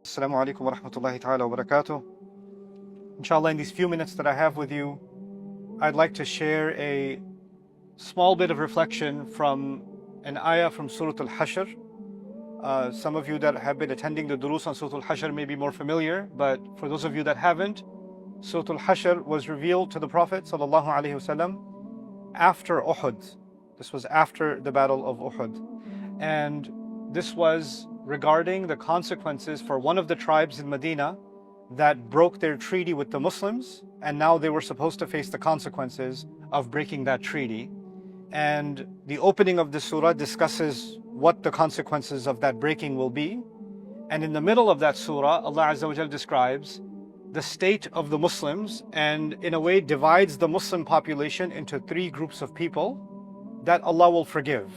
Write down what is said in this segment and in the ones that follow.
Assalamu alaikum wa rahmatullahi ta'ala wa barakatuh. Inshallah, in these few minutes that I have with you, I'd like to share a small bit of reflection from an ayah from Surah Al-Hashr. Some of you that have been attending the durus on Surah Al-Hashr may be more familiar, but for those of you that haven't, Surah Al-Hashr was revealed to the Prophet sallallahu alaihi wasallam after Uhud. This was after the battle of Uhud. And this was regarding the consequences for one of the tribes in Medina that broke their treaty with the Muslims, and now they were supposed to face the consequences of breaking that treaty. And the opening of the surah discusses what the consequences of that breaking will be. And in the middle of that surah, Allah Azza wa Jal describes the state of the Muslims and in a way divides the Muslim population into three groups of people that Allah will forgive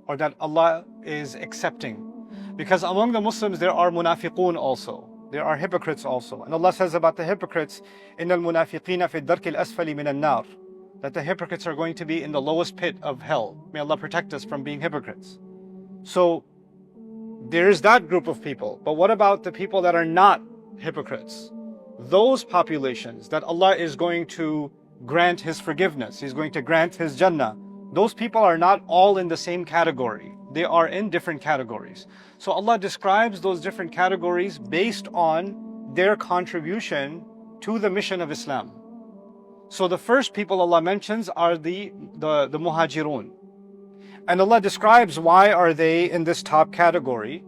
or that Allah is accepting. Because among the Muslims there are munafiqun also. There are hypocrites also. And Allah says about the hypocrites, إِنَّ الْمُنَافِقِينَ فِي الدَّرْكِ الْأَسْفَلِ مِنَ النَّارِ, that the hypocrites are going to be in the lowest pit of hell. May Allah protect us from being hypocrites. So there is that group of people. But what about the people that are not hypocrites? Those populations that Allah is going to grant His forgiveness, He's going to grant His Jannah, those people are not all in the same category. They are in different categories. So Allah describes those different categories based on their contribution to the mission of Islam. So the first people Allah mentions are the Muhajirun. And Allah describes why are they in this top category.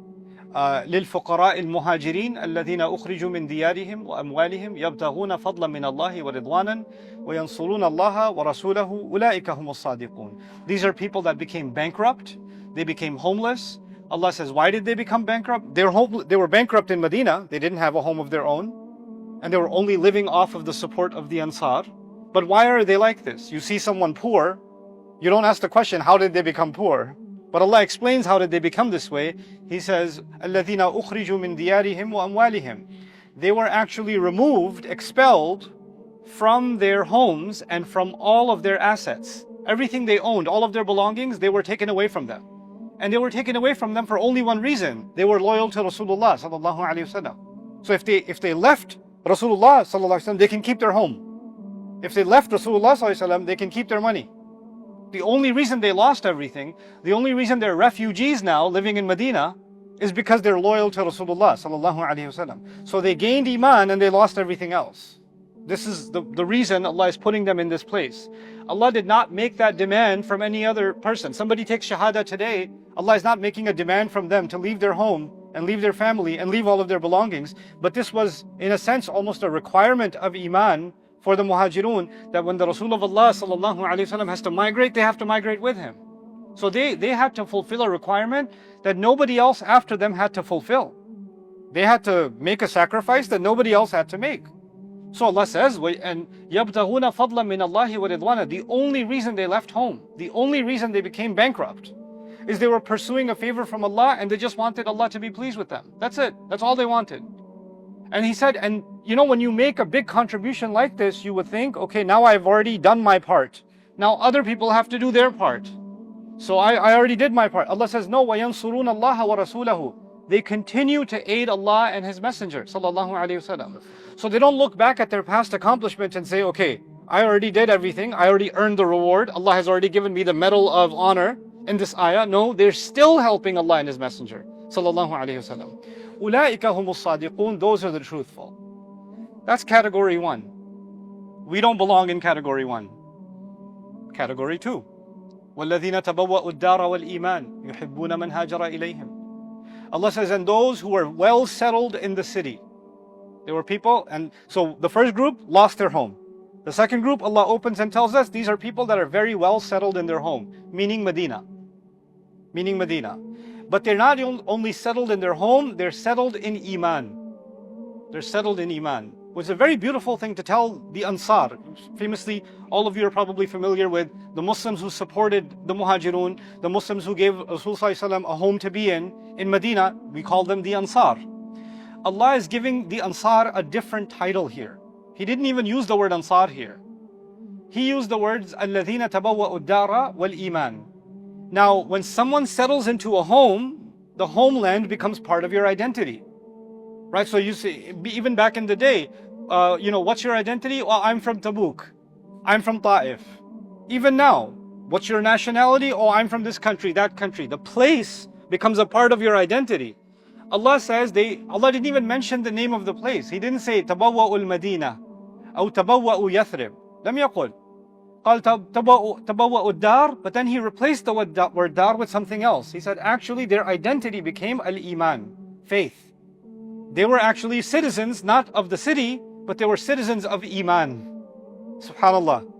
للفقراء المهاجرين الذين أخرجوا من ديارهم وأموالهم يبتغون فضلا من الله ورضوانا وينصرون الله ورسوله أولئك هم الصادقون. These are people that became bankrupt. They became homeless. Allah says, why did they become bankrupt? They were bankrupt in Medina. They didn't have a home of their own. And they were only living off of the support of the Ansar. But why are they like this? You see someone poor, you don't ask the question, how did they become poor? But Allah explains how did they become this way. He says, الَّذِينَ أُخْرِجُوا مِنْ دِيَارِهِمْ وَأَمْوَالِهِمْ. They were actually removed, expelled from their homes and from all of their assets. Everything they owned, all of their belongings, they were taken away from them. And they were taken away from them for only one reason. They were loyal to Rasulullah sallallahu alaihi wasallam. So if they left Rasulullah sallallahu alaihi wasallam, they can keep their home. If they left Rasulullah sallallahu alaihi wasallam, they can keep their money. The only reason they lost everything, the only reason they're refugees now living in Medina is because they're loyal to Rasulullah sallallahu alaihi wasallam. So they gained iman and they lost everything else. This is the reason Allah is putting them in this place. Allah did not make that demand from any other person. Somebody takes shahada today, Allah is not making a demand from them to leave their home and leave their family and leave all of their belongings. But this was, in a sense, almost a requirement of iman for the Muhajirun, that when the Rasulullah sallallahu alaihi wasallam has to migrate, they have to migrate with him. So they had to fulfill a requirement that nobody else after them had to fulfill. They had to make a sacrifice that nobody else had to make. So Allah says, and يَبْتَغُونَ فَضْلًا مِنَ اللَّهِ وَرِضْوَانًا. The only reason they left home, the only reason they became bankrupt, is they were pursuing a favor from Allah and they just wanted Allah to be pleased with them. That's it. That's all they wanted. And He said, and you know, when you make a big contribution like this, you would think, okay, now I've already done my part. Now other people have to do their part. So I already did my part. Allah says, no, وَيَنْصُرُونَ اللَّهَ وَرَسُولَهُ. They continue to aid Allah and His Messenger, sallallahu alaihi wasallam. So they don't look back at their past accomplishments and say, okay, I already did everything. I already earned the reward. Allah has already given me the medal of honor in this ayah. No, they're still helping Allah and His Messenger, sallallahu alaihi wasallam. أُولَٰئِكَ هُمُ الصَّادِقُونَ. Those are the truthful. That's category one. We don't belong in category one. Category two. وَالَّذِينَ تَبَوَّأُوا الدَّارَ وَالْإِيمَانِ يُحِبُّونَ مَنْ هَاجَرَ إِلَيْهِمْ. Allah says, and those who are well settled in the city. There were people, and so the first group lost their home. The second group, Allah opens and tells us, these are people that are very well settled in their home, meaning Medina. Meaning Medina. But they're not only settled in their home, they're settled in iman. They're settled in iman. It was a very beautiful thing to tell the Ansar. Famously, all of you are probably familiar with the Muslims who supported the Muhajirun, the Muslims who gave Rasulullah a home to be in Medina. We call them the Ansar. Allah is giving the Ansar a different title here. He didn't even use the word Ansar here. He used the words الَّذِينَ تَبَوَّأُوا الدَّارَ وَالْإِيمَانِ. Now, when someone settles into a home, the homeland becomes part of your identity. right? So you see, even back in the day, what's your identity? Well, I'm from Tabuk. I'm from Ta'if. Even now, what's your nationality? Oh, I'm from this country, that country. The place becomes a part of your identity. Allah says Allah didn't even mention the name of the place. He didn't say Tabawwa'ul Madina or Tabawwa'u Yathrib. لم يقل. قال تبوأ الدار, but then he replaced the word dar with something else. He said actually their identity became al-iman, faith. They were actually citizens, not of the city, but they were citizens of iman. Subhanallah.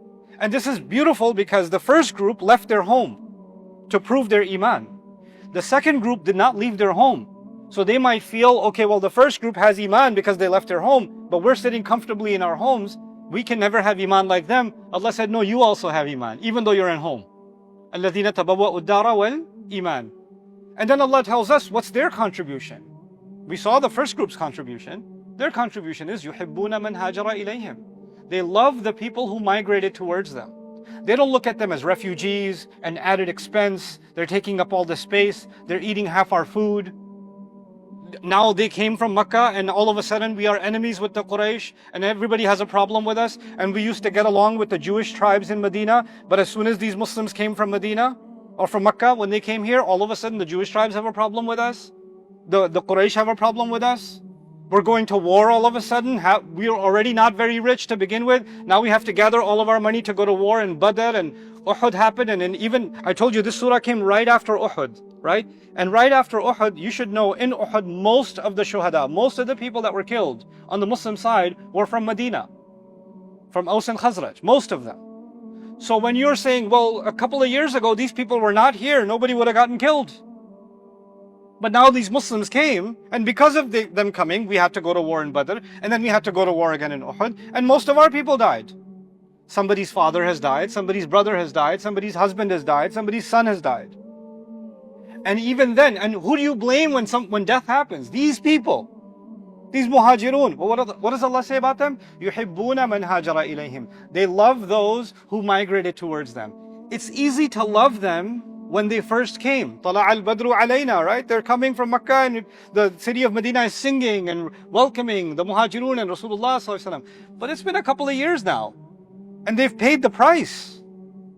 And this is beautiful because the first group left their home to prove their iman. The second group did not leave their home. So they might feel, okay, well the first group has iman because they left their home, but we're sitting comfortably in our homes. We can never have iman like them. Allah said, no, you also have iman, even though you're in home. الَّذِينَ تَبَوَّأُوا الدَّارَ وَالْإِيمَانِ. And then Allah tells us what's their contribution. We saw the first group's contribution. Their contribution is يُحِبُّونَ مَنْ هَاجَرَ إِلَيْهِمْ. They love the people who migrated towards them. They don't look at them as refugees, an added expense. They're taking up all the space. They're eating half our food. Now they came from Makkah and all of a sudden we are enemies with the Quraysh and everybody has a problem with us, and we used to get along with the Jewish tribes in Medina, but as soon as these Muslims came from Medina or from Makkah, when they came here, all of a sudden the Jewish tribes have a problem with us. The Quraysh have a problem with us. We're going to war all of a sudden. We are already not very rich to begin with. Now we have to gather all of our money to go to war, and Badr and Uhud happened, and then even, I told you this surah came right after Uhud, right? And right after Uhud, you should know, in Uhud, most of the shuhada, most of the people that were killed on the Muslim side were from Medina, from Aus and Khazraj, most of them. So when you're saying, well, a couple of years ago, these people were not here, nobody would have gotten killed. But now these Muslims came, and because of them coming, we had to go to war in Badr, and then we had to go to war again in Uhud, and most of our people died. Somebody's father has died, somebody's brother has died, somebody's husband has died, somebody's son has died. And even then, and who do you blame when death happens? These people, these Muhajirun. What does Allah say about them? يُحِبُّونَ مَنْ هَاجَرَ إِلَيْهِمْ. They love those who migrated towards them. It's easy to love them when they first came. طَلَعَ الْبَدْرُ عَلَيْنَا, right? They're coming from Makkah and the city of Medina is singing and welcoming the Muhajirun and Rasulullah sallallahu alaihi wasallam. But it's been a couple of years now, and they've paid the price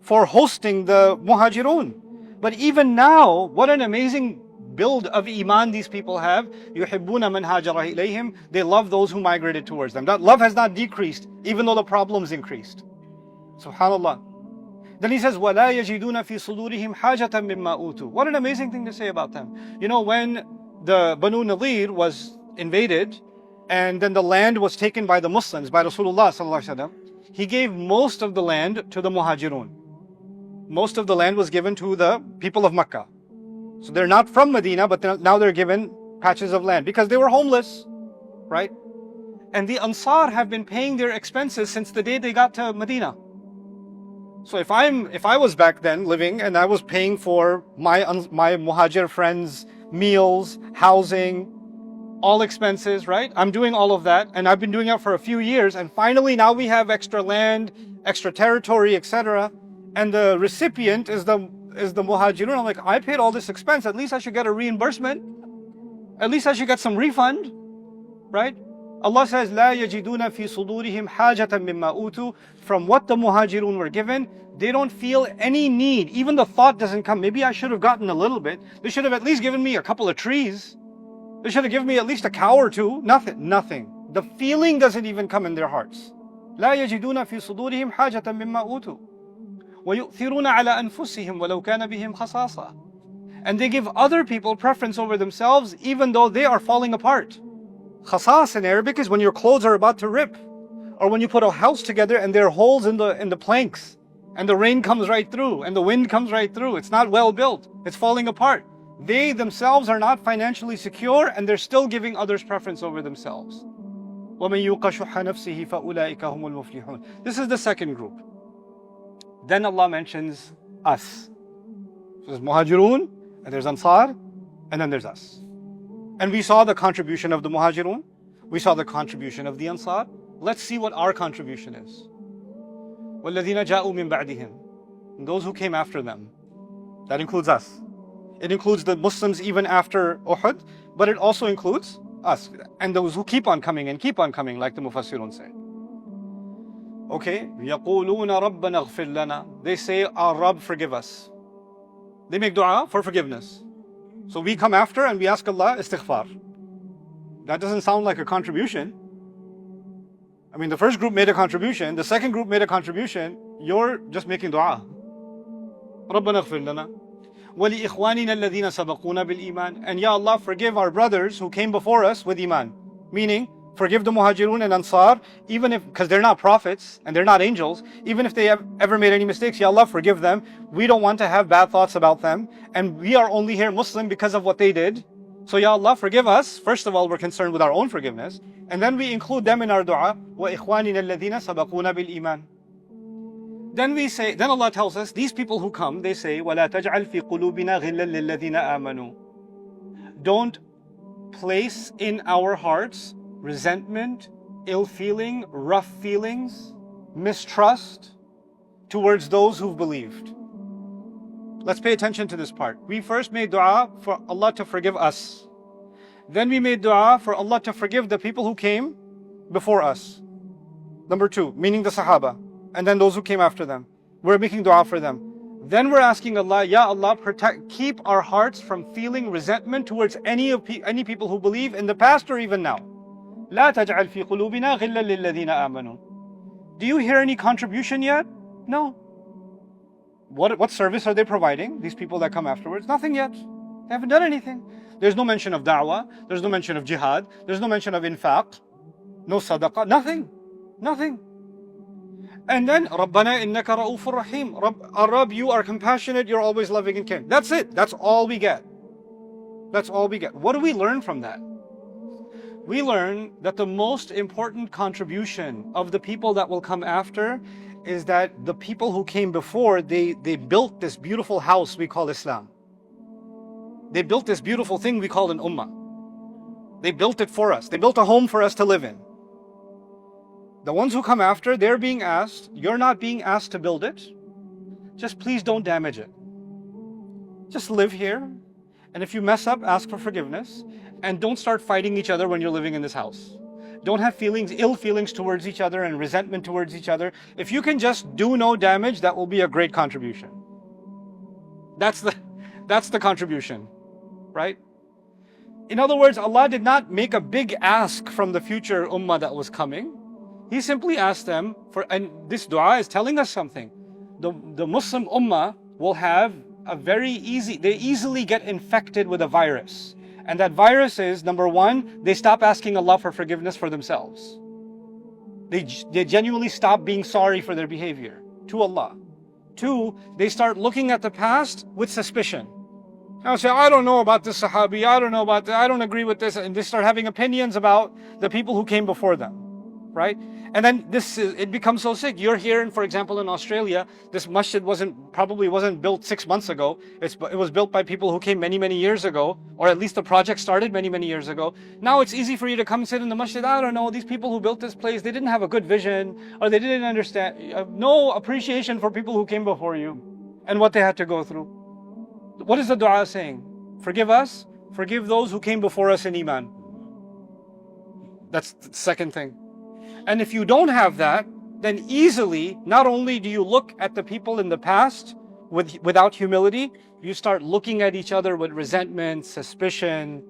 for hosting the Muhajirun. But even now, what an amazing build of iman these people have. يُحِبُّونَ مَنْ هَاجَرَ إِلَيْهِمْ. They love those who migrated towards them. That love has not decreased, even though the problems increased. Subhanallah. Then he says, وَلَا يَجِدُونَ فِي صُدُورِهِمْ حَاجَةً مِمَّا أُوتُوا. What an amazing thing to say about them. You know, when the Banu Nadir was invaded, and then the land was taken by the Muslims, by Rasulullah sallallahu alaihi wasallam, he gave most of the land to the Muhajirun. Most of the land was given to the people of Makkah. So they're not from Medina, but now they're given patches of land because they were homeless, right? And the Ansar have been paying their expenses since the day they got to Medina. So if I was back then living and I was paying for my Muhajir friends' meals, housing, all expenses, right? I'm doing all of that, and I've been doing it for a few years, and finally now we have extra land, extra territory, etc. And the recipient is the Muhajirun. I'm like, I paid all this expense, at least I should get a reimbursement. At least I should get some refund, right? Allah says, لا يجدون في صدورهم حاجة مما أوتوا. From what the Muhajirun were given, they don't feel any need. Even the thought doesn't come, maybe I should have gotten a little bit. They should have at least given me a couple of trees. They should have given me at least a cow or two. Nothing. The feeling doesn't even come in their hearts. لا يجدون في صدورهم حاجة مما أوتوا ويؤثرون على أنفسهم ولو كان بهم خصاصة. And they give other people preference over themselves even though they are falling apart. Khasas in Arabic is when your clothes are about to rip, or when you put a house together and there are holes in the planks, and the rain comes right through, and the wind comes right through. It's not well built. It's falling apart. They themselves are not financially secure, and they're still giving others preference over themselves. وَمَن يُوقَ شُحَّ نَفْسِهِ فَأُولَٰئِكَ هُمُ الْمُفْلِحُونَ. This is the second group. Then Allah mentions us. So there's Muhajirun, and there's Ansar, and then there's us. And we saw the contribution of the Muhajirun. We saw the contribution of the Ansar. Let's see what our contribution is. وَالَّذِينَ جَاءُوا مِن بَعْدِهِمْ. And those who came after them. That includes us. It includes the Muslims even after Uhud, but it also includes us, and those who keep on coming and keep on coming, like the Mufassirun say. Okay, يَقُولُونَ رَبَّنَا اغْفِرْ لَنَا. They say, our Rabb, forgive us. They make dua for forgiveness. So we come after and we ask Allah istighfar. That doesn't sound like a contribution. I mean, the first group made a contribution, the second group made a contribution, you're just making dua. رَبَّنَا اغْفِرْ لَنَا وَلِإِخْوَانِنَا الَّذِينَ سَبَقُونَا بِالْإِيمَانِ. And Ya Allah, forgive our brothers who came before us with iman. Meaning, forgive the Muhajirun and Ansar, even if, because they're not prophets and they're not angels, even if they have ever made any mistakes, Ya Allah, forgive them. We don't want to have bad thoughts about them. And we are only here Muslim because of what they did. So Ya Allah, forgive us. First of all, we're concerned with our own forgiveness. And then we include them in our dua. وَإِخْوَانِنَا الَّذِينَ سَبَقُونَا بِالْإِيمَانِ. Then we say, then Allah tells us, these people who come, they say, وَلَا تَجْعَلْ فِي قُلُوبِنَا غِلًّا لِلَّذِينَ آمَنُوا. Don't place in our hearts resentment, ill feeling, rough feelings, mistrust towards those who've believed. Let's pay attention to this part. We first made dua for Allah to forgive us. Then we made dua for Allah to forgive the people who came before us. Number two, meaning the sahaba. And then those who came after them. We're making dua for them. Then we're asking Allah, Ya Allah, keep our hearts from feeling resentment towards any people who believe in the past or even now. لا تجعل في قلوبنا غلا للذين آمنوا. Do you hear any contribution yet? No. What service are they providing, these people that come afterwards? Nothing yet. They haven't done anything. There's no mention of da'wah. There's no mention of jihad. There's no mention of infaq. No sadaqah. Nothing. Nothing. And then, رَبَّنَا إِنَّكَ رَؤُوفٌ رَحِيمٌ. Our Rabb, you are compassionate, you're always loving and caring. That's it. That's all we get. That's all we get. What do we learn from that? We learn that the most important contribution of the people that will come after is that the people who came before, they built this beautiful house we call Islam. They built this beautiful thing we call an ummah. They built it for us. They built a home for us to live in. The ones who come after, they're being asked, you're not being asked to build it. Just please don't damage it. Just live here. And if you mess up, ask for forgiveness. And don't start fighting each other when you're living in this house. Don't have ill feelings towards each other and resentment towards each other. If you can just do no damage, that will be a great contribution. That's the contribution, right? In other words, Allah did not make a big ask from the future ummah that was coming. He simply asked them and this dua is telling us something. The Muslim ummah will have they easily get infected with a virus. And that virus is, number one, they stop asking Allah for forgiveness for themselves. They genuinely stop being sorry for their behavior to Allah. Two, they start looking at the past with suspicion. I'll say, I don't know about this sahabi, I don't know about that, I don't agree with this. And they start having opinions about the people who came before them. Right? And then it becomes so sick. You're here, for example, in Australia, this masjid probably wasn't built 6 months ago. It was built by people who came many, many years ago, or at least the project started many, many years ago. Now it's easy for you to come and sit in the masjid. I don't know, these people who built this place, they didn't have a good vision, or they didn't understand, no appreciation for people who came before you and what they had to go through. What is the dua saying? Forgive us, forgive those who came before us in iman. That's the second thing. And if you don't have that, then easily, not only do you look at the people in the past without humility, you start looking at each other with resentment, suspicion.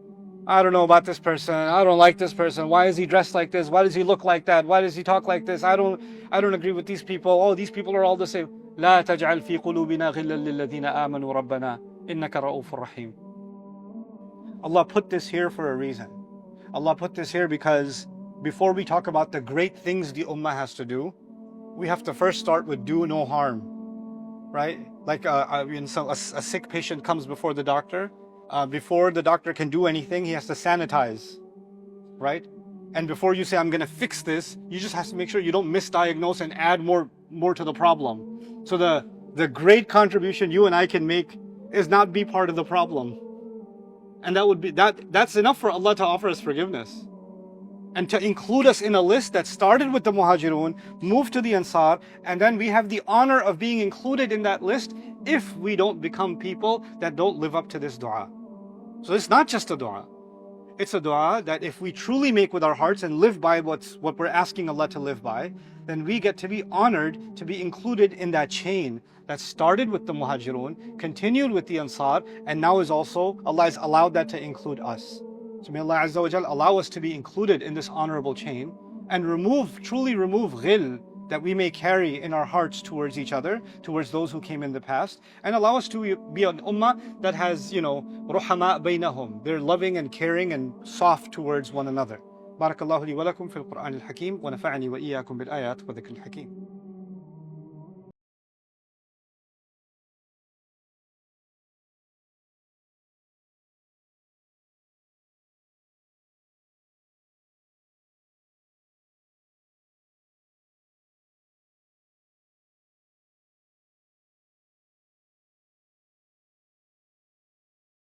I don't know about this person. I don't like this person. Why is he dressed like this? Why does he look like that? Why does he talk like this? I don't agree with these people. Oh, these people are all the same. لا تجعل في قلوبنا غلا للذين آمنوا ربنا إنك رؤوف رحيم. Allah put this here for a reason. Allah put this here because before we talk about the great things the ummah has to do, we have to first start with do no harm, right? Like a sick patient comes before the doctor. Before the doctor can do anything, he has to sanitize, right? And before you say, I'm going to fix this, you just have to make sure you don't misdiagnose and add more to the problem. So the great contribution you and I can make is not be part of the problem. And that's enough for Allah to offer us forgiveness. And to include us in a list that started with the Muhajirun, moved to the Ansar, and then we have the honor of being included in that list if we don't become people that don't live up to this dua. So it's not just a dua. It's a dua that if we truly make with our hearts and live by what we're asking Allah to live by, then we get to be honored to be included in that chain that started with the Muhajirun, continued with the Ansar, and now is also, Allah has allowed that to include us. So may Allah Azza wa Jal allow us to be included in this honorable chain and truly remove ghil that we may carry in our hearts towards each other, towards those who came in the past, and allow us to be an ummah that has, ruhama baynahum. They're loving and caring and soft towards one another. بارك الله لي ولكم في القرآن الحكيم ونفعني وإياكم بالآيات وذكر الحكيم.